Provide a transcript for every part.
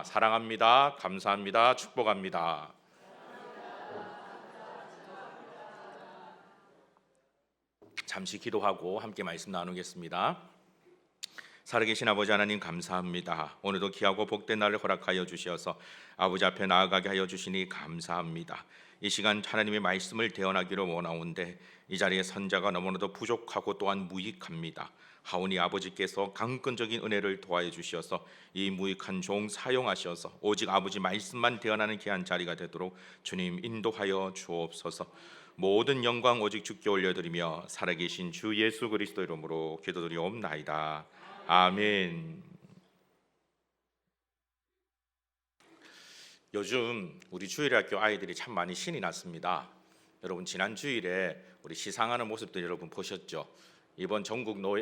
사랑합니다. 감사합니다. 축복합니다. 잠시 기도하고 함께 말씀 나누겠습니다. 살아계신 아버지 하나님 감사합니다. 오늘도 귀하고 복된 날을 허락하여 주시어서 아버지 앞에 나아가게 하여 주시니 감사합니다. 이 시간 하나님의 말씀을 대언하기를 원하온데 이 자리에 선자가 너무나도 부족하고 또한 무익합니다. 하오니 아버지께서 강권적인 은혜를 도하여 주시어서 이 무익한 종 사용하셔서 오직 아버지 말씀만 대언하는 귀한 자리가 되도록 주님 인도하여 주옵소서. 모든 영광 오직 주께 올려드리며 살아계신 주 예수 그리스도 이름으로 기도드리옵나이다. 아멘. 요즘 우리 주일학교 아이들이 참 많이 신이 났습니다. 여러분 지난 주일에 우리 시상하는 모습들 여러분 보셨죠? 이번 전국이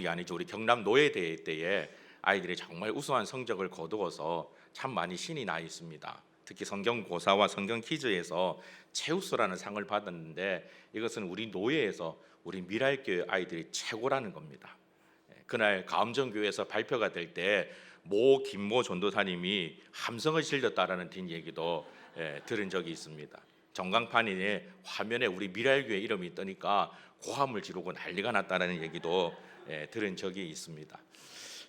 아니죠, 우리 경남 노예대회 때에 아이들이 정말 우수한 성적을 거두어서 참 많이 신이 나 있습니다. 특히 성경고사와 성경 퀴즈에서 최우수라는 상을 받았는데 이것은 우리 노예에서 우리 미랄교회 아이들이 최고라는 겁니다. 그날 가음정교회에서 발표가 될 때 모 김모 전도사님이 함성을 질렀다라는 뒷얘기도 들은 적이 있습니다. 전광판에 화면에 우리 미랄교회 이름이 뜨니까 고함을 지르고 난리가 났다는 얘기도 들은 적이 있습니다.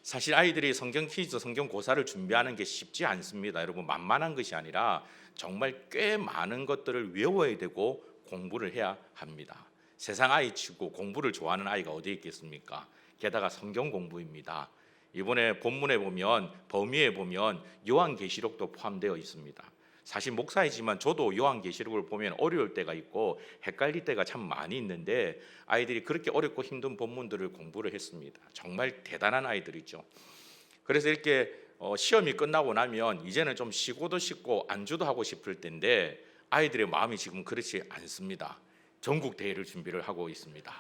사실 아이들이 성경 퀴즈, 성경 고사를 준비하는 게 쉽지 않습니다. 여러분 만만한 것이 아니라 정말 꽤 많은 것들을 외워야 되고 공부를 해야 합니다. 세상 아이치고 공부를 좋아하는 아이가 어디 있겠습니까? 게다가 성경 공부입니다. 이번에 본문에 보면 범위에 보면 요한계시록도 포함되어 있습니다. 사실 목사이지만 저도 요한계시록을 보면 어려울 때가 있고 헷갈릴 때가 참 많이 있는데 아이들이 그렇게 어렵고 힘든 본문들을 공부를 했습니다. 정말 대단한 아이들이죠. 그래서 이렇게 시험이 끝나고 나면 이제는 좀 쉬고도 싶고 안주도 하고 싶을 텐데 아이들의 마음이 지금 그렇지 않습니다. 전국 대회를 준비를 하고 있습니다.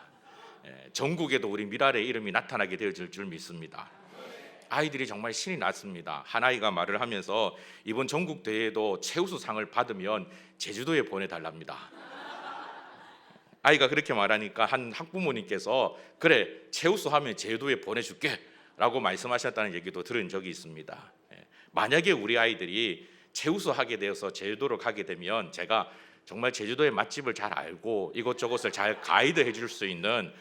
전국에도 우리 미랄의 이름이 나타나게 되어질 줄 믿습니다. 아이들이 정말 신이 났습니다. 한 아이가 말을 하면서 이번 전국 대회도 최우수상을 받으면 제주도에 보내달랍니다. 아이가 그렇게 말하니까 한 학부모님께서 그래 최우수하면 제주도에 보내줄게 라고 말씀하셨다는 얘기도 들은 적이 있습니다. 만약에 우리 아이들이 최우수하게 되어서 제주도로 가게 되면 제가 정말 제주도의 맛집을 잘 알고 이곳저곳을 잘 가이드 해줄 수 있는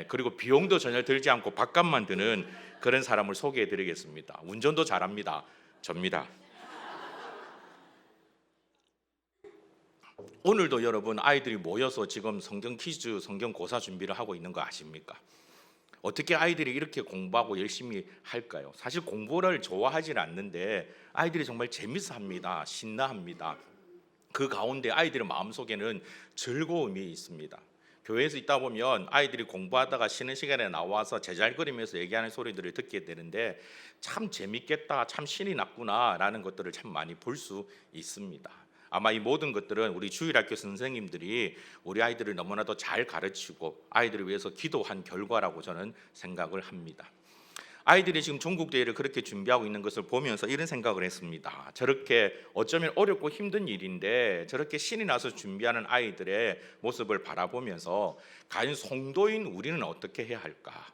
그리고 비용도 전혀 들지 않고 밥값만 드는 그런 사람을 소개해 드리겠습니다. 운전도 잘합니다. 접니다. 오늘도 여러분 아이들이 모여서 지금 성경 퀴즈, 성경 고사 준비를 하고 있는 거 아십니까? 어떻게 아이들이 이렇게 공부하고 열심히 할까요? 사실 공부를 좋아하지는 않는데 아이들이 정말 재밌어 합니다. 신나합니다. 그 가운데 아이들의 마음속에는 즐거움이 있습니다. 교회에서 있다 보면 아이들이 공부하다가 쉬는 시간에 나와서 제잘거리면서 얘기하는 소리들을 듣게 되는데 참 재밌겠다, 참 신이 났구나 라는 것들을 참 많이 볼 수 있습니다. 아마 이 모든 것들은 우리 주일학교 선생님들이 우리 아이들을 너무나도 잘 가르치고 아이들을 위해서 기도한 결과라고 저는 생각을 합니다. 아이들이 지금 전국대회를 그렇게 준비하고 있는 것을 보면서 이런 생각을 했습니다. 저렇게 어쩌면 어렵고 힘든 일인데 저렇게 신이 나서 준비하는 아이들의 모습을 바라보면서 과연 성도인 우리는 어떻게 해야 할까?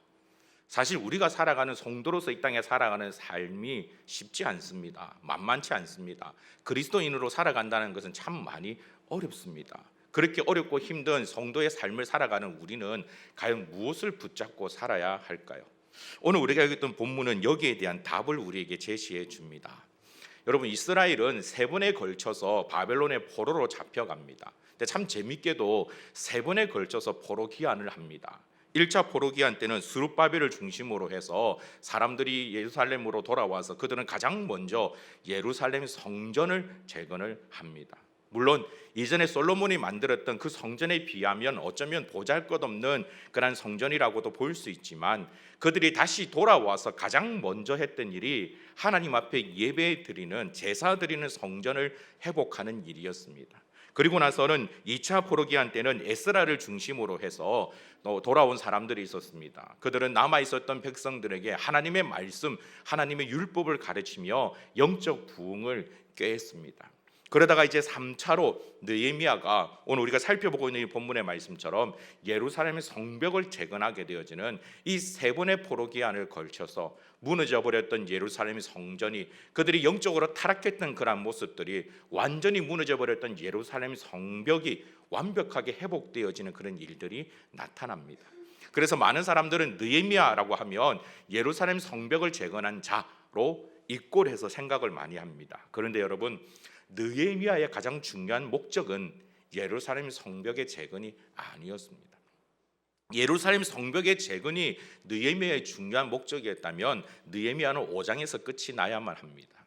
사실 우리가 살아가는 성도로서 이 땅에 살아가는 삶이 쉽지 않습니다. 만만치 않습니다. 그리스도인으로 살아간다는 것은 참 많이 어렵습니다. 그렇게 어렵고 힘든 성도의 삶을 살아가는 우리는 과연 무엇을 붙잡고 살아야 할까요? 오늘 우리가 읽었던 본문은 여기에 대한 답을 우리에게 제시해 줍니다. 여러분 이스라엘은 3번에 걸쳐서 바벨론의 포로로 잡혀갑니다. 근데 참 재밌게도 3번에 걸쳐서 포로 귀환을 합니다. 1차 포로 귀환 때는 스룹바벨을 중심으로 해서 사람들이 예루살렘으로 돌아와서 그들은 가장 먼저 예루살렘 성전을 재건을 합니다. 물론 이전에 솔로몬이 만들었던 그 성전에 비하면 어쩌면 보잘것없는 그런 성전이라고도 볼 수 있지만 그들이 다시 돌아와서 가장 먼저 했던 일이 하나님 앞에 예배 드리는 제사 드리는 성전을 회복하는 일이었습니다. 그리고 나서는 2차 포로기한 때는 에스라를 중심으로 해서 돌아온 사람들이 있었습니다. 그들은 남아있었던 백성들에게 하나님의 말씀, 하나님의 율법을 가르치며 영적 부흥을 꾀했습니다. 그러다가 이제 3차로 느헤미야가 오늘 우리가 살펴보고 있는 이 본문의 말씀처럼 예루살렘의 성벽을 재건하게 되어지는 이 세 번의 포로 기한을 걸쳐서 무너져 버렸던 예루살렘의 성전이, 그들이 영적으로 타락했던 그러한 모습들이 완전히 무너져 버렸던 예루살렘 성벽이 완벽하게 회복되어지는 그런 일들이 나타납니다. 그래서 많은 사람들은 느헤미야라고 하면 예루살렘 성벽을 재건한 자로 이꼴해서 생각을 많이 합니다. 그런데 여러분, 느헤미야의 가장 중요한 목적은 예루살렘 성벽의 재건이 아니었습니다. 예루살렘 성벽의 재건이 느헤미야의 중요한 목적이었다면 느헤미야는 5장에서 끝이 나야만 합니다.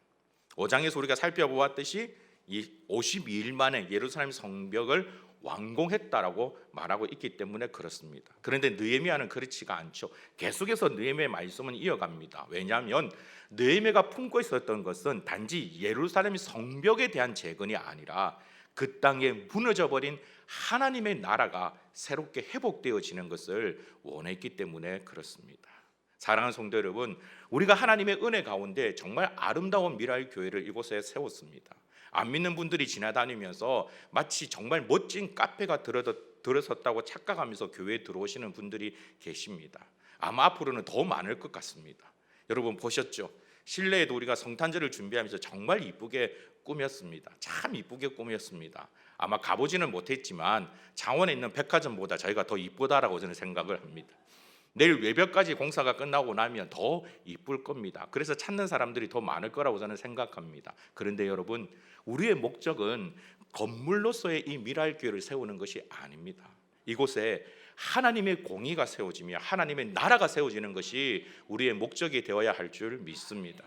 5장에서 우리가 살펴보았듯이 이 52일 만에 예루살렘 성벽을 완공했다라고 말하고 있기 때문에 그렇습니다. 그런데 느헤미야는 그렇지가 않죠. 계속해서 느헤미야의 말씀은 이어갑니다. 왜냐하면 느헤미야가 품고 있었던 것은 단지 예루살렘 성벽에 대한 재건이 아니라 그 땅에 무너져버린 하나님의 나라가 새롭게 회복되어지는 것을 원했기 때문에 그렇습니다. 사랑하는 성도 여러분, 우리가 하나님의 은혜 가운데 정말 아름다운 미라의 교회를 이곳에 세웠습니다. 안 믿는 분들이 지나다니면서 마치 정말 멋진 카페가 들어섰다고 착각하면서 교회에 들어오시는 분들이 계십니다. 아마 앞으로는 더 많을 것 같습니다. 여러분 보셨죠? 실내에도 우리가 성탄절을 준비하면서 정말 이쁘게 꾸몄습니다. 참 이쁘게 꾸몄습니다. 아마 가보지는 못했지만 창원에 있는 백화점보다 저희가 더 이쁘다라고 저는 생각을 합니다. 내일 외벽까지 공사가 끝나고 나면 더 이쁠 겁니다. 그래서 찾는 사람들이 더 많을 거라고 저는 생각합니다. 그런데 여러분, 우리의 목적은 건물로서의 이 미랄 교회를 세우는 것이 아닙니다. 이곳에 하나님의 공의가 세워지며 하나님의 나라가 세워지는 것이 우리의 목적이 되어야 할 줄 믿습니다.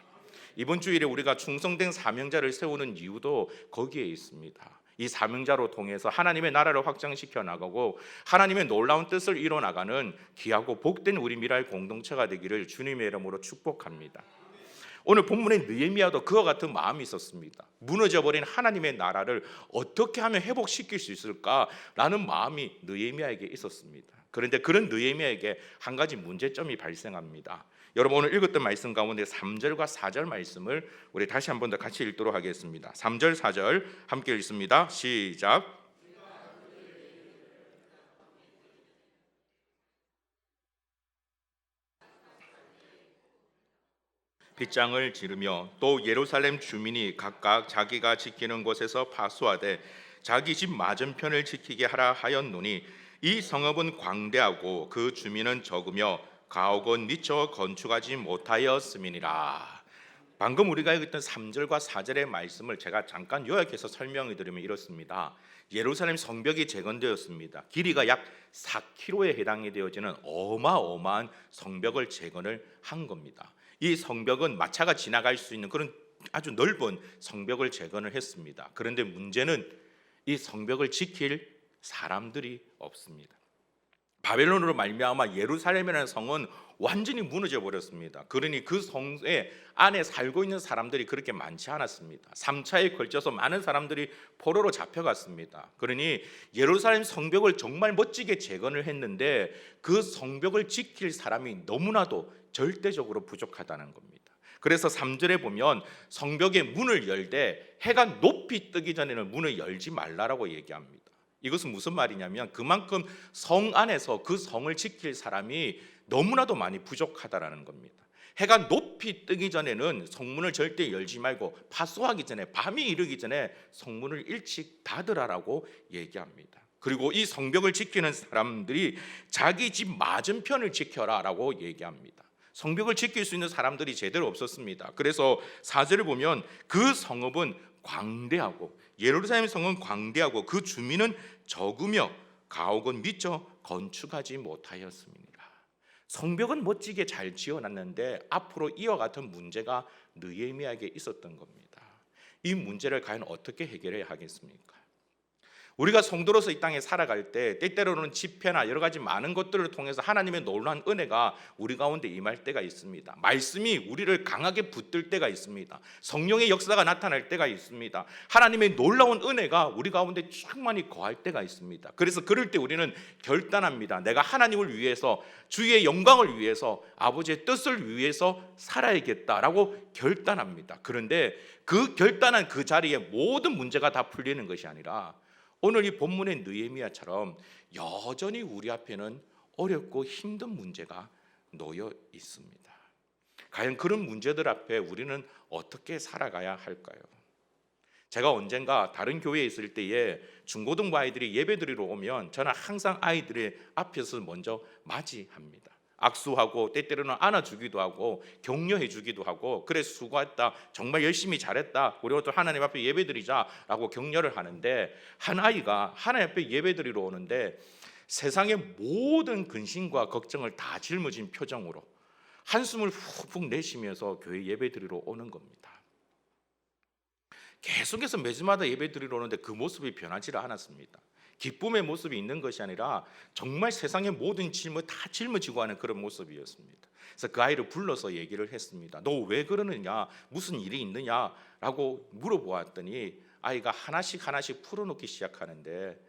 이번 주일에 우리가 충성된 사명자를 세우는 이유도 거기에 있습니다. 이 사명자로 통해서 하나님의 나라를 확장시켜 나가고 하나님의 놀라운 뜻을 이뤄 나가는 귀하고 복된 우리 미랄 공동체가 되기를 주님의 이름으로 축복합니다. 오늘 본문의 느헤미야도 그와 같은 마음이 있었습니다. 무너져버린 하나님의 나라를 어떻게 하면 회복시킬 수 있을까라는 마음이 느헤미야에게 있었습니다. 그런데 그런 느헤미야에게 한 가지 문제점이 발생합니다. 여러분, 오늘 읽었던 말씀 가운데 3절과 4절 말씀을 우리 다시 한 번 더 같이 읽도록 하겠습니다. 3절 4절 함께 읽습니다. 시작. 빗장을 지르며 또 예루살렘 주민이 각각 자기가 지키는 곳에서 파수하되 자기 집 맞은편을 지키게 하라 하였노니 이 성읍은 광대하고 그 주민은 적으며 가옥은 미처 건축하지 못하였음이니라. 방금 우리가 읽었던 3절과 4절의 말씀을 제가 잠깐 요약해서 설명해 드리면 이렇습니다. 예루살렘 성벽이 재건되었습니다. 길이가 약 4km에 해당이 되어지는 어마어마한 성벽을 재건을 한 겁니다. 이 성벽은 마차가 지나갈 수 있는 그런 아주 넓은 성벽을 재건을 했습니다. 그런데 문제는 이 성벽을 지킬 사람들이 없습니다. 바벨론으로 말미암아 예루살렘이라는 성은 완전히 무너져 버렸습니다. 그러니 그 성에 안에 살고 있는 사람들이 그렇게 많지 않았습니다. 3차에 걸쳐서 많은 사람들이 포로로 잡혀갔습니다. 그러니 예루살렘 성벽을 정말 멋지게 재건을 했는데 그 성벽을 지킬 사람이 너무나도 절대적으로 부족하다는 겁니다. 그래서 3절에 보면 성벽의 문을 열 때 해가 높이 뜨기 전에는 문을 열지 말라라고 얘기합니다. 이것은 무슨 말이냐면 그만큼 성 안에서 그 성을 지킬 사람이 너무나도 많이 부족하다라는 겁니다. 해가 높이 뜨기 전에는 성문을 절대 열지 말고 파수하기 전에, 밤이 이르기 전에 성문을 일찍 닫으라라고 얘기합니다. 그리고 이 성벽을 지키는 사람들이 자기 집 맞은편을 지켜라라고 얘기합니다. 성벽을 지킬 수 있는 사람들이 제대로 없었습니다. 그래서 4절을 보면 그 성읍은 광대하고, 예루살렘 성은 광대하고 그 주민은 적으며 가옥은 미처 건축하지 못하였습니다. 성벽은 멋지게 잘 지어놨는데 앞으로 이와 같은 문제가 느헤미야에게 있었던 겁니다. 이 문제를 과연 어떻게 해결해야 하겠습니까? 우리가 성도로서 이 땅에 살아갈 때 때때로는 집회나 여러 가지 많은 것들을 통해서 하나님의 놀라운 은혜가 우리 가운데 임할 때가 있습니다. 말씀이 우리를 강하게 붙들 때가 있습니다. 성령의 역사가 나타날 때가 있습니다. 하나님의 놀라운 은혜가 우리 가운데 충만히 거할 때가 있습니다. 그래서 그럴 때 우리는 결단합니다. 내가 하나님을 위해서, 주의 영광을 위해서, 아버지의 뜻을 위해서 살아야겠다라고 결단합니다. 그런데 그 결단한 그 자리에 모든 문제가 다 풀리는 것이 아니라 오늘 이 본문의 느헤미야처럼 여전히 우리 앞에는 어렵고 힘든 문제가 놓여 있습니다. 과연 그런 문제들 앞에 우리는 어떻게 살아가야 할까요? 제가 언젠가 다른 교회에 있을 때에 중고등부 아이들이 예배드리러 오면 저는 항상 아이들의 앞에서 먼저 맞이합니다. 악수하고 때때로는 안아주기도 하고 격려해 주기도 하고, 그래 수고했다, 정말 열심히 잘했다, 우리가 또 하나님 앞에 예배드리자라고 격려를 하는데, 한 아이가 하나님 앞에 예배드리러 오는데 세상의 모든 근심과 걱정을 다 짊어진 표정으로 한숨을 훅훅 내쉬면서 교회 예배드리러 오는 겁니다. 계속해서 매주마다 예배드리러 오는데 그 모습이 변하지를 않았습니다. 기쁨의 모습이 있는 것이 아니라 정말 세상의 모든 짐을 다 짊어지고 하는 그런 모습이었습니다. 그래서 그 아이를 불러서 얘기를 했습니다. 너 왜 그러느냐, 무슨 일이 있느냐라고 물어보았더니 아이가 하나씩 풀어놓기 시작하는데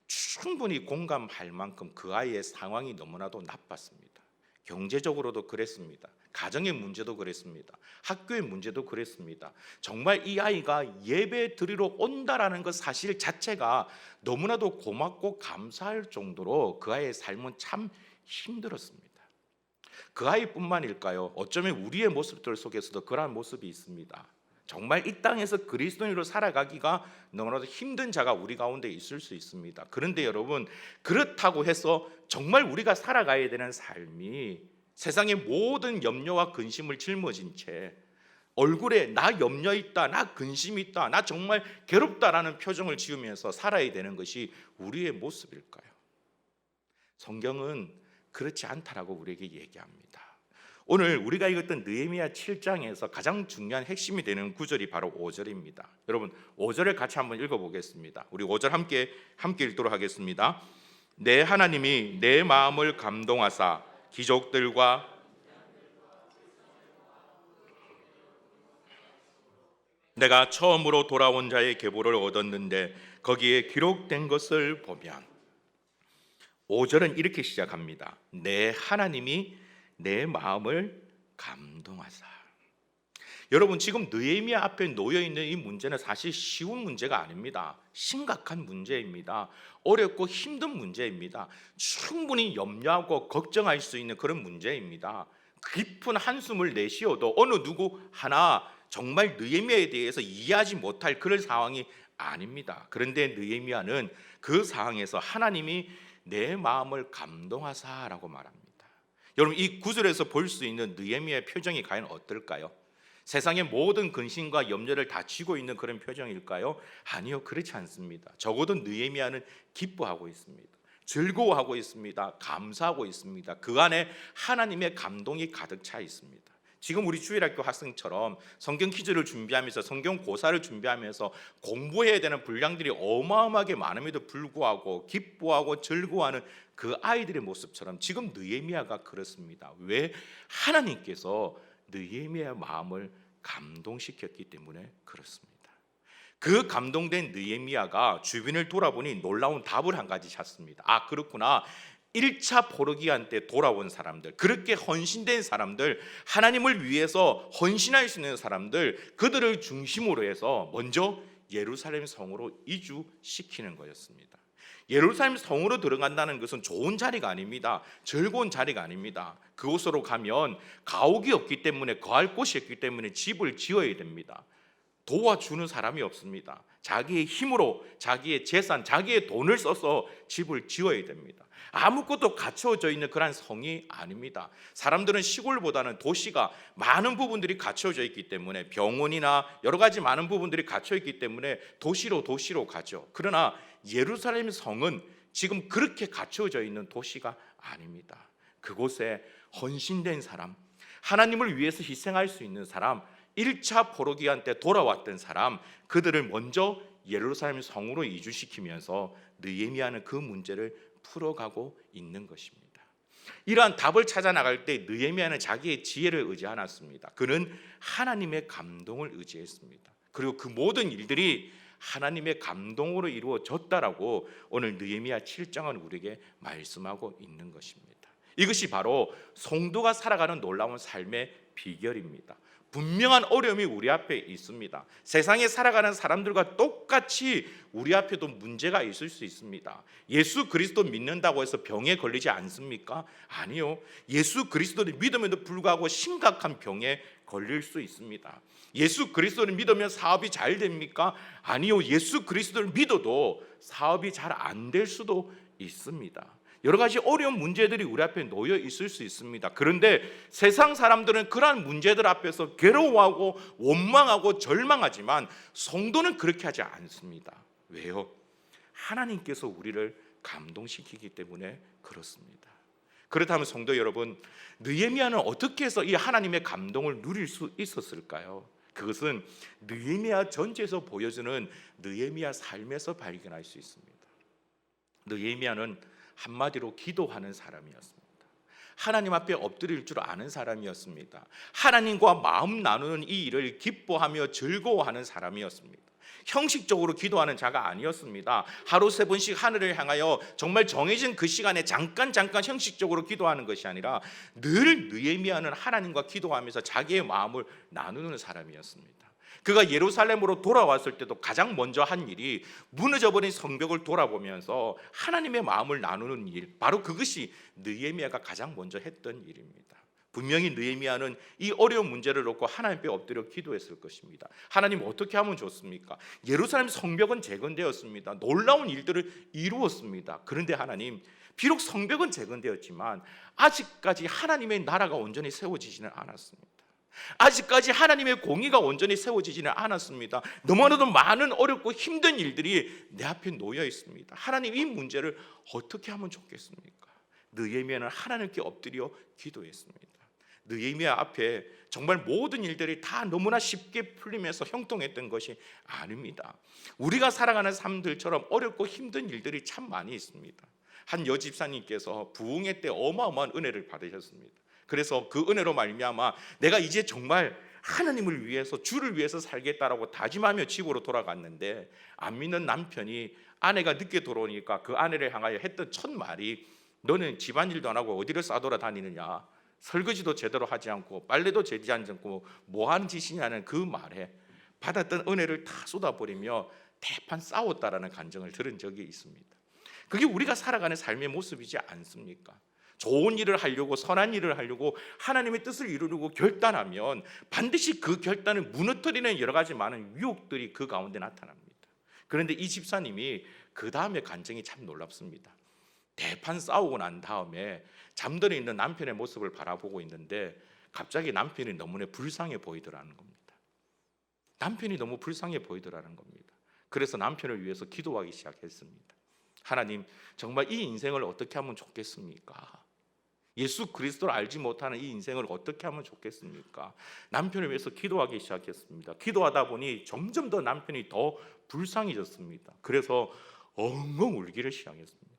충분히 공감할 만큼 그 아이의 상황이 너무나도 나빴습니다. 경제적으로도 그랬습니다. 가정의 문제도 그랬습니다. 학교의 문제도 그랬습니다. 정말 이 아이가 예배 드리러 온다라는 것 사실 자체가 너무나도 고맙고 감사할 정도로 그 아이의 삶은 참 힘들었습니다. 그 아이뿐만일까요? 어쩌면 우리의 모습들 속에서도 그러한 모습이 있습니다. 정말 이 땅에서 그리스도인으로 살아가기가 너무나도 힘든 자가 우리 가운데 있을 수 있습니다. 그런데 여러분, 그렇다고 해서 정말 우리가 살아가야 되는 삶이 세상의 모든 염려와 근심을 짊어진 채 얼굴에 나 염려 있다, 나 근심 있다, 나 정말 괴롭다라는 표정을 지으면서 살아야 되는 것이 우리의 모습일까요? 성경은 그렇지 않다라고 우리에게 얘기합니다. 오늘 우리가 읽었던 느헤미야 7장에서 가장 중요한 핵심이 되는 구절이 바로 5절입니다. 여러분 5절을 같이 한번 읽어보겠습니다. 우리 5절 함께 읽도록 하겠습니다. 내 하나님이 내 마음을 감동하사 귀족들과 내가 처음으로 돌아온 자의 계보를 얻었는데 거기에 기록된 것을 보면, 5절은 이렇게 시작합니다. 내 하나님이 내 마음을 감동하사. 여러분 지금 느헤미야 앞에 놓여있는 이 문제는 사실 쉬운 문제가 아닙니다. 심각한 문제입니다. 어렵고 힘든 문제입니다. 충분히 염려하고 걱정할 수 있는 그런 문제입니다. 깊은 한숨을 내쉬어도 어느 누구 하나 정말 느헤미야에 대해서 이해하지 못할 그런 상황이 아닙니다. 그런데 느헤미야는 그 상황에서 하나님이 내 마음을 감동하사라고 말합니다. 여러분 이 구절에서 볼 수 있는 느헤미야의 표정이 과연 어떨까요? 세상의 모든 근심과 염려를 다 쥐고 있는 그런 표정일까요? 아니요, 그렇지 않습니다. 적어도 느헤미야는 기뻐하고 있습니다. 즐거워하고 있습니다. 감사하고 있습니다. 그 안에 하나님의 감동이 가득 차 있습니다. 지금 우리 주일학교 학생처럼 성경 퀴즈를 준비하면서 성경 고사를 준비하면서 공부해야 되는 분량들이 어마어마하게 많음에도 불구하고 기뻐하고 즐거워하는 그 아이들의 모습처럼 지금 느헤미야가 그렇습니다. 왜? 하나님께서 느헤미야의 마음을 감동시켰기 때문에 그렇습니다. 그 감동된 느헤미야가 주변을 돌아보니 놀라운 답을 한 가지 찾습니다. 아, 그렇구나. 1차 포로기한 때 돌아온 사람들, 그렇게 헌신된 사람들, 하나님을 위해서 헌신할 수 있는 사람들, 그들을 중심으로 해서 먼저 예루살렘 성으로 이주시키는 거였습니다. 예루살렘 성으로 들어간다는 것은 좋은 자리가 아닙니다. 즐거운 자리가 아닙니다. 그곳으로 가면 가옥이 없기 때문에, 거할 곳이 없기 때문에 집을 지어야 됩니다. 도와주는 사람이 없습니다. 자기의 힘으로, 자기의 재산, 자기의 돈을 써서 집을 지어야 됩니다. 아무것도 갖춰져 있는 그런 성이 아닙니다. 사람들은 시골보다는 도시가 많은 부분들이 갖춰져 있기 때문에, 병원이나 여러 가지 많은 부분들이 갖춰 있기 때문에 도시로 가죠. 그러나 예루살렘 성은 지금 그렇게 갖춰져 있는 도시가 아닙니다. 그곳에 헌신된 사람, 하나님을 위해서 희생할 수 있는 사람, 1차 포로기한 때 돌아왔던 사람, 그들을 먼저 예루살렘 성으로 이주시키면서 느헤미야는 그 문제를 풀어가고 있는 것입니다. 이러한 답을 찾아 나갈 때 느헤미야는 자기의 지혜를 의지 않았습니다. 그는 하나님의 감동을 의지했습니다. 그리고 그 모든 일들이 하나님의 감동으로 이루어졌다라고 오늘 느헤미야 7장은 우리에게 말씀하고 있는 것입니다. 이것이 바로 성도가 살아가는 놀라운 삶의 비결입니다. 분명한 어려움이 우리 앞에 있습니다. 세상에 살아가는 사람들과 똑같이 우리 앞에도 문제가 있을 수 있습니다. 예수 그리스도 믿는다고 해서 병에 걸리지 않습니까? 아니요. 예수 그리스도를 믿음에도 불구하고 심각한 병에 걸릴 수 있습니다. 예수 그리스도를 믿으면 사업이 잘 됩니까? 아니요. 예수 그리스도를 믿어도 사업이 잘 안 될 수도 있습니다. 여러 가지 어려운 문제들이 우리 앞에 놓여 있을 수 있습니다. 그런데 세상 사람들은 그러한 문제들 앞에서 괴로워하고 원망하고 절망하지만 성도는 그렇게 하지 않습니다. 왜요? 하나님께서 우리를 감동시키기 때문에 그렇습니다. 그렇다면 성도 여러분, 느헤미야는 어떻게 해서 이 하나님의 감동을 누릴 수 있었을까요? 그것은 느헤미야 전체에서 보여주는 느헤미야 삶에서 발견할 수 있습니다. 느헤미야는 한마디로 기도하는 사람이었습니다. 하나님 앞에 엎드릴 줄 아는 사람이었습니다. 하나님과 마음 나누는 이 일을 기뻐하며 즐거워하는 사람이었습니다. 형식적으로 기도하는 자가 아니었습니다. 하루 3번씩 하늘을 향하여 정말 정해진 그 시간에 잠깐 형식적으로 기도하는 것이 아니라 늘 느헤미야는 하나님과 기도하면서 자기의 마음을 나누는 사람이었습니다. 그가 예루살렘으로 돌아왔을 때도 가장 먼저 한 일이 무너져버린 성벽을 돌아보면서 하나님의 마음을 나누는 일, 바로 그것이 느헤미야가 가장 먼저 했던 일입니다. 분명히 느헤미야는 이 어려운 문제를 놓고 하나님 앞에 엎드려 기도했을 것입니다. 하나님 어떻게 하면 좋습니까? 예루살렘 성벽은 재건되었습니다. 놀라운 일들을 이루었습니다. 그런데 하나님, 비록 성벽은 재건되었지만 아직까지 하나님의 나라가 온전히 세워지지는 않았습니다. 아직까지 하나님의 공의가 온전히 세워지지는 않았습니다. 너무나도 많은 어렵고 힘든 일들이 내 앞에 놓여 있습니다. 하나님, 이 문제를 어떻게 하면 좋겠습니까? 느헤미야는 하나님께 엎드려 기도했습니다. 느헤미야 앞에 정말 모든 일들이 다 너무나 쉽게 풀리면서 형통했던 것이 아닙니다. 우리가 살아가는 삶들처럼 어렵고 힘든 일들이 참 많이 있습니다. 한 여집사님께서 부흥회 때 어마어마한 은혜를 받으셨습니다. 그래서 그 은혜로 말미암아 내가 이제 정말 하나님을 위해서, 주를 위해서 살겠다라고 다짐하며 집으로 돌아갔는데, 안 믿는 남편이 아내가 늦게 돌아오니까 그 아내를 향하여 했던 첫 말이, 너는 집안일도 안 하고 어디를 싸돌아다니느냐, 설거지도 제대로 하지 않고 빨래도 제대로 하지 않고 뭐 하는 짓이냐는 그 말에 받았던 은혜를 다 쏟아버리며 대판 싸웠다라는 간증을 들은 적이 있습니다. 그게 우리가 살아가는 삶의 모습이지 않습니까? 좋은 일을 하려고, 선한 일을 하려고 하나님의 뜻을 이루려고 결단하면 반드시 그 결단을 무너뜨리는 여러 가지 많은 유혹들이 그 가운데 나타납니다. 그런데 이 집사님이 그 다음에 간증이 참 놀랍습니다. 대판 싸우고 난 다음에 잠들어 있는 남편의 모습을 바라보고 있는데 갑자기 남편이 너무나 불쌍해 보이더라는 겁니다. 남편이 너무 불쌍해 보이더라는 겁니다. 그래서 남편을 위해서 기도하기 시작했습니다. 하나님, 정말 이 인생을 어떻게 하면 좋겠습니까? 예수 그리스도를 알지 못하는 이 인생을 어떻게 하면 좋겠습니까? 남편을 위해서 기도하기 시작했습니다. 기도하다 보니 점점 더 남편이 더 불쌍해졌습니다. 그래서 엉엉 울기를 시작했습니다.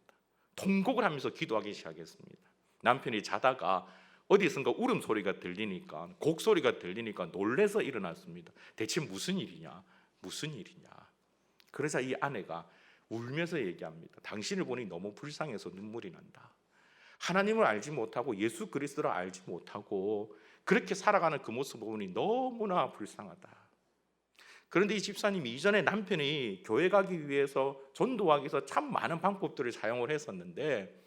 통곡을 하면서 기도하기 시작했습니다. 남편이 자다가 어디선가 울음소리가 들리니까, 곡소리가 들리니까 놀라서 일어났습니다. 대체 무슨 일이냐? 무슨 일이냐? 그래서 이 아내가 울면서 얘기합니다. 당신을 보니 너무 불쌍해서 눈물이 난다. 하나님을 알지 못하고 예수 그리스도를 알지 못하고 그렇게 살아가는 그 모습 보니 너무나 불쌍하다. 그런데 이 집사님이 이전에 남편이 교회 가기 위해서, 전도하기 위해서 참 많은 방법들을 사용을 했었는데,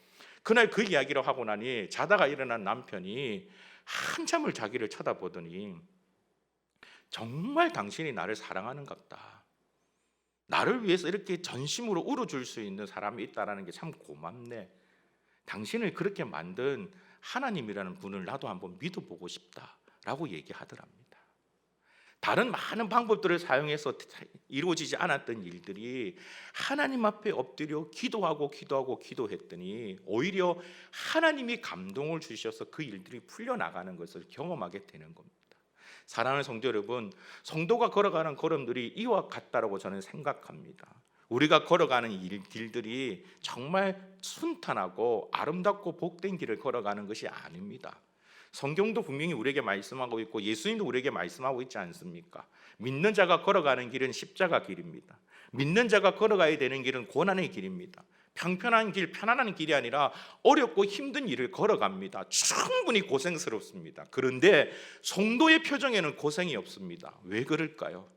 그날 그 이야기를 하고 나니 자다가 일어난 남편이 한참을 자기를 쳐다보더니, 정말 당신이 나를 사랑하는갑다. 나를 위해서 이렇게 전심으로 울어줄 수 있는 사람이 있다는 게 참 고맙네. 당신을 그렇게 만든 하나님이라는 분을 나도 한번 믿어보고 싶다라고 얘기하더랍니다. 다른 많은 방법들을 사용해서 이루어지지 않았던 일들이 하나님 앞에 엎드려 기도했더니 오히려 하나님이 감동을 주셔서 그 일들이 풀려나가는 것을 경험하게 되는 겁니다. 사랑하는 성도 여러분, 성도가 걸어가는 걸음들이 이와 같다라고 저는 생각합니다. 우리가 걸어가는 길들이 정말 순탄하고 아름답고 복된 길을 걸어가는 것이 아닙니다. 성경도 분명히 우리에게 말씀하고 있고 예수님도 우리에게 말씀하고 있지 않습니까? 믿는 자가 걸어가는 길은 십자가 길입니다. 믿는 자가 걸어가야 되는 길은 고난의 길입니다. 평편한 길, 편안한 길이 아니라 어렵고 힘든 일을 걸어갑니다. 충분히 고생스럽습니다. 그런데 성도의 표정에는 고생이 없습니다. 왜 그럴까요?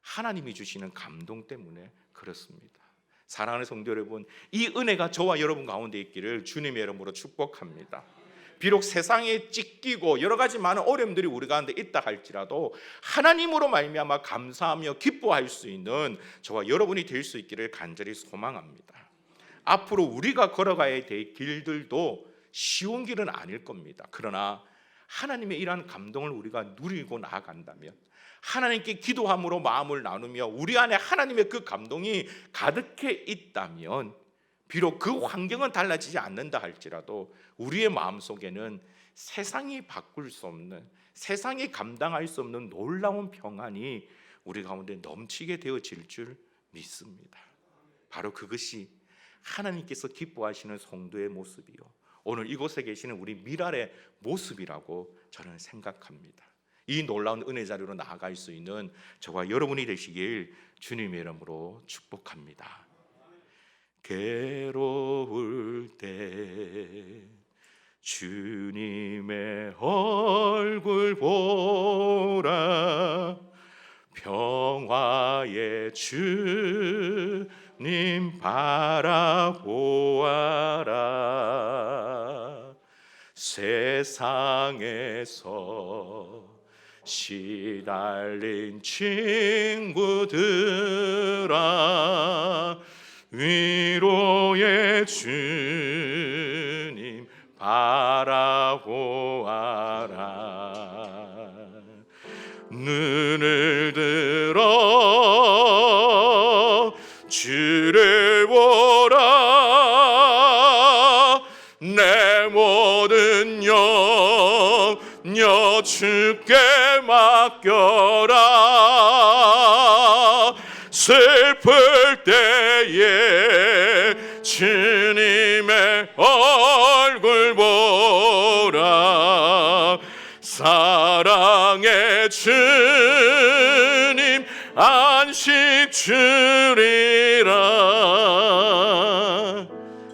하나님이 주시는 감동 때문에 그렇습니다. 사랑하는 성도 여러분, 이 은혜가 저와 여러분 가운데 있기를 주님의 이름으로 축복합니다. 비록 세상에 찢기고 여러 가지 많은 어려움들이 우리 가운데 있다 할지라도 하나님으로 말미암아 감사하며 기뻐할 수 있는 저와 여러분이 될 수 있기를 간절히 소망합니다. 앞으로 우리가 걸어가야 될 길들도 쉬운 길은 아닐 겁니다. 그러나 하나님의 이러한 감동을 우리가 누리고 나아간다면, 하나님께 기도함으로 마음을 나누며 우리 안에 하나님의 그 감동이 가득해 있다면, 비록 그 환경은 달라지지 않는다 할지라도 우리의 마음속에는 세상이 바꿀 수 없는, 세상이 감당할 수 없는 놀라운 평안이 우리 가운데 넘치게 되어질 줄 믿습니다. 바로 그것이 하나님께서 기뻐하시는 성도의 모습이요, 오늘 이곳에 계시는 우리 미랄의 모습이라고 저는 생각합니다. 이 놀라운 은혜 자리로 나아갈 수 있는 저와 여러분이 되시길 주님의 이름으로 축복합니다. 괴로울 때 주님의 얼굴 보라, 평화의 주님 바라보아라. 세상에서 시달린 친구들아, 위로의 주님 바라보아라. 눈을 들어 주를 보라, 내 모든 영역 주께 맡겨라. 슬플 때에 주님의 얼굴 보라, 사랑의 주님 안식 주리라.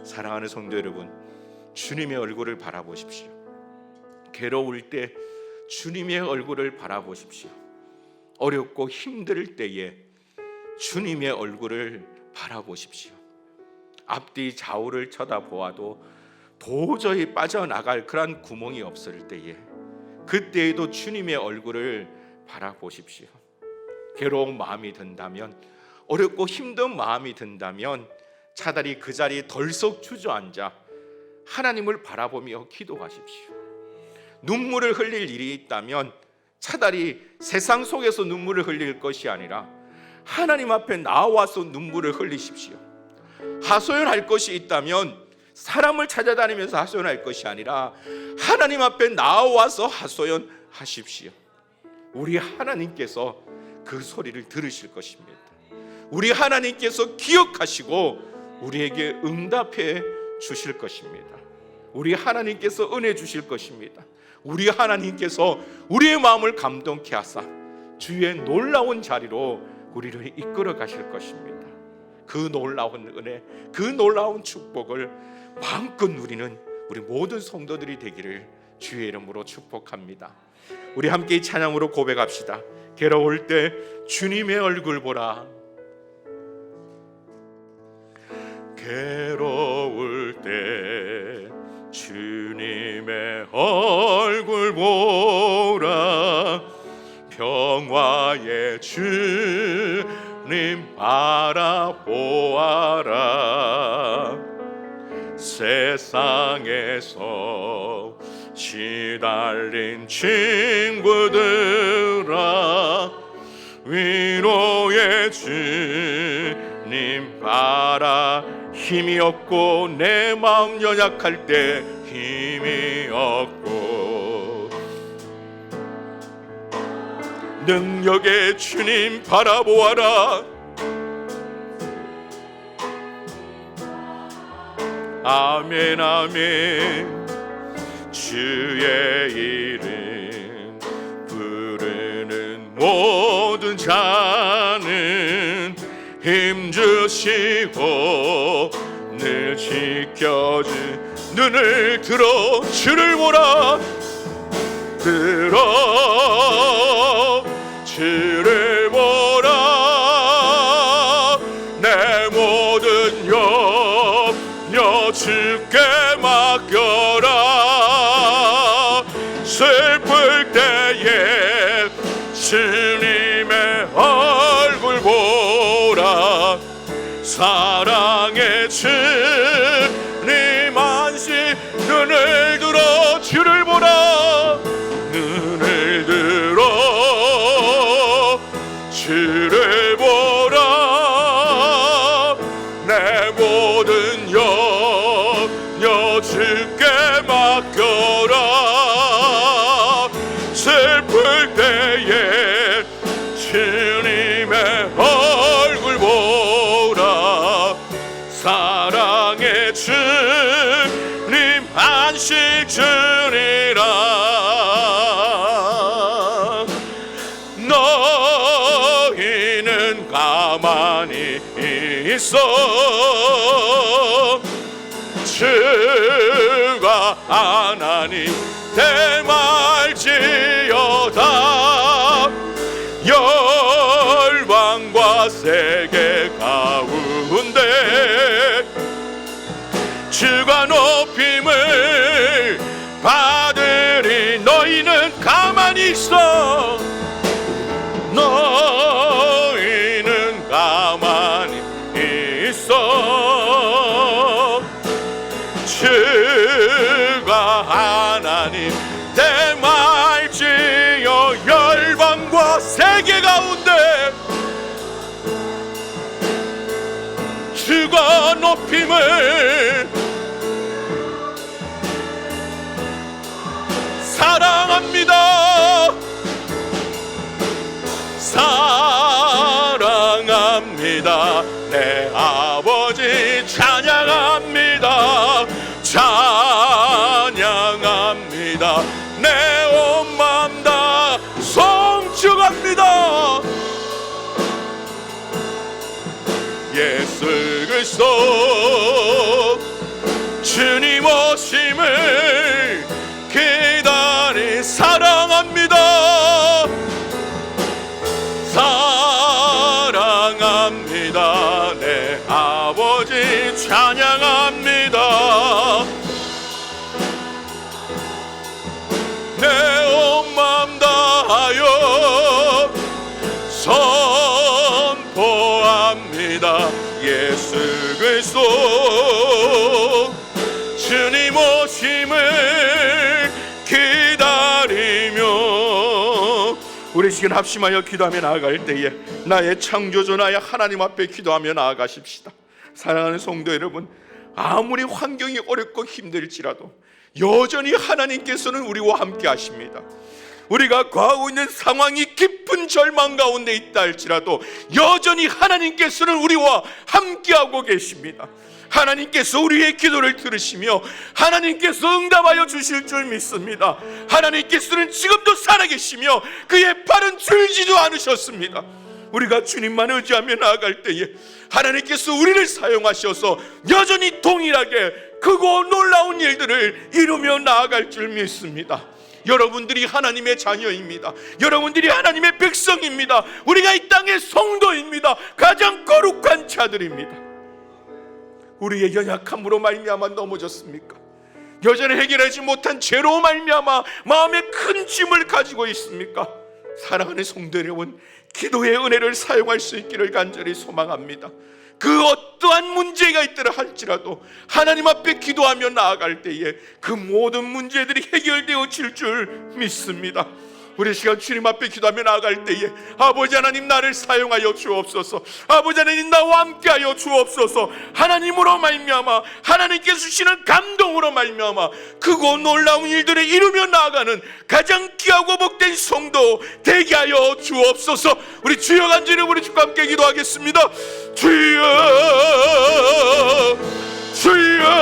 사랑하는 성도 여러분, 주님의 얼굴을 바라보십시오. 괴로울 때 주님의 얼굴을 바라보십시오. 어렵고 힘들 때에 주님의 얼굴을 바라보십시오. 앞뒤 좌우를 쳐다보아도 도저히 빠져나갈 그런 구멍이 없을 때에, 그때에도 주님의 얼굴을 바라보십시오. 괴로운 마음이 든다면, 어렵고 힘든 마음이 든다면 차라리 그 자리에 덜썩 주저앉아 하나님을 바라보며 기도하십시오. 눈물을 흘릴 일이 있다면 차라리 세상 속에서 눈물을 흘릴 것이 아니라 하나님 앞에 나와서 눈물을 흘리십시오. 하소연할 것이 있다면 사람을 찾아다니면서 하소연할 것이 아니라 하나님 앞에 나와서 하소연하십시오. 우리 하나님께서 그 소리를 들으실 것입니다. 우리 하나님께서 기억하시고 우리에게 응답해 주실 것입니다. 우리 하나님께서 은혜 주실 것입니다. 우리 하나님께서 우리의 마음을 감동케 하사 주의 놀라운 자리로 우리를 이끌어 가실 것입니다. 그 놀라운 은혜, 그 놀라운 축복을 마음껏 누리는 우리 모든 성도들이 되기를 주의 이름으로 축복합니다. 우리 함께 이 찬양으로 고백합시다. 괴로울 때 주님의 얼굴 보라, 괴로울 때 주님의 얼굴 보라, 평화의 주님 바라보아라. 세상에서 시달린 친구들아, 위로의 주님 바라. 힘이 없고 내 마음 연약할 때 힘이 없고 능력의 주님 바라보아라. 아멘 아멘. 주의 이름 부르는 모든 자는 힘주시고 늘 지켜주. 눈을 들어 주를 보라. 들어 주를 보라. 내 모든 염려 주께 맡겨라. 슬플 때에 주님의 얼굴 보라. 사랑의 주님 안시. 눈을 들어 주를 보라. 눈을 들어 주를 보라. 내 모든 염려 주께 맡겨라. 슬플 때에 주님의 얼굴 보라. 사랑의 주님 안식 주리라. 너희는 가만히 있어. 주가 하나님 대말지어다. 열방과 세계 가운데 주가 높임을 받으리. 너희는 가만히 있어. 너희는 가만히 있어. 주가 하나님 대말지어 열방과 세계 가운데 주가 높임을 사랑합니다. 사랑합니다. 내 아버지 찬양합니다. 찬양합니다. 내 온 마음 다 송축합니다. 예수 그리스도 주님 오심을 기다리. 사랑합니다. 사랑합니다. 내 아버지 찬양합니다. 내 온 마음 다하여 선포합니다. 예수 그리스도 주님 오심을 기다리며. 우리 지금 합심하여 기도하며 나아갈 때에 나의 창조주 나의 하나님 앞에 기도하며 나아가십시다. 사랑하는 성도 여러분, 아무리 환경이 어렵고 힘들지라도 여전히 하나님께서는 우리와 함께 하십니다. 우리가 거하고 있는 상황이 깊은 절망 가운데 있다 할지라도 여전히 하나님께서는 우리와 함께하고 계십니다. 하나님께서 우리의 기도를 들으시며 하나님께서 응답하여 주실 줄 믿습니다. 하나님께서는 지금도 살아계시며 그의 팔은 줄지도 않으셨습니다. 우리가 주님만 의지하며 나아갈 때에 하나님께서 우리를 사용하셔서 여전히 동일하게 크고 놀라운 일들을 이루며 나아갈 줄 믿습니다. 여러분들이 하나님의 자녀입니다. 여러분들이 하나님의 백성입니다. 우리가 이 땅의 성도입니다. 가장 거룩한 자들입니다. 우리의 연약함으로 말미암아 넘어졌습니까? 여전히 해결하지 못한 죄로 말미암아 마음에 큰 짐을 가지고 있습니까? 사랑하는 성도 여러분, 기도의 은혜를 사용할 수 있기를 간절히 소망합니다. 그 어떠한 문제가 있더라 할지라도 하나님 앞에 기도하며 나아갈 때에 그 모든 문제들이 해결되어질 줄 믿습니다. 우리 시간 주님 앞에 기도하며 나아갈 때에 아버지 하나님 나를 사용하여 주옵소서. 아버지 하나님 나와 함께하여 주옵소서. 하나님으로 말미암아 하나님께서 주시는 감동으로 말미암아 크고 놀라운 일들을 이루며 나아가는 가장 귀하고 복된 성도 되게 하여 주옵소서. 우리 주여 간절히 우리 주님과 함께 기도하겠습니다. 주여 주여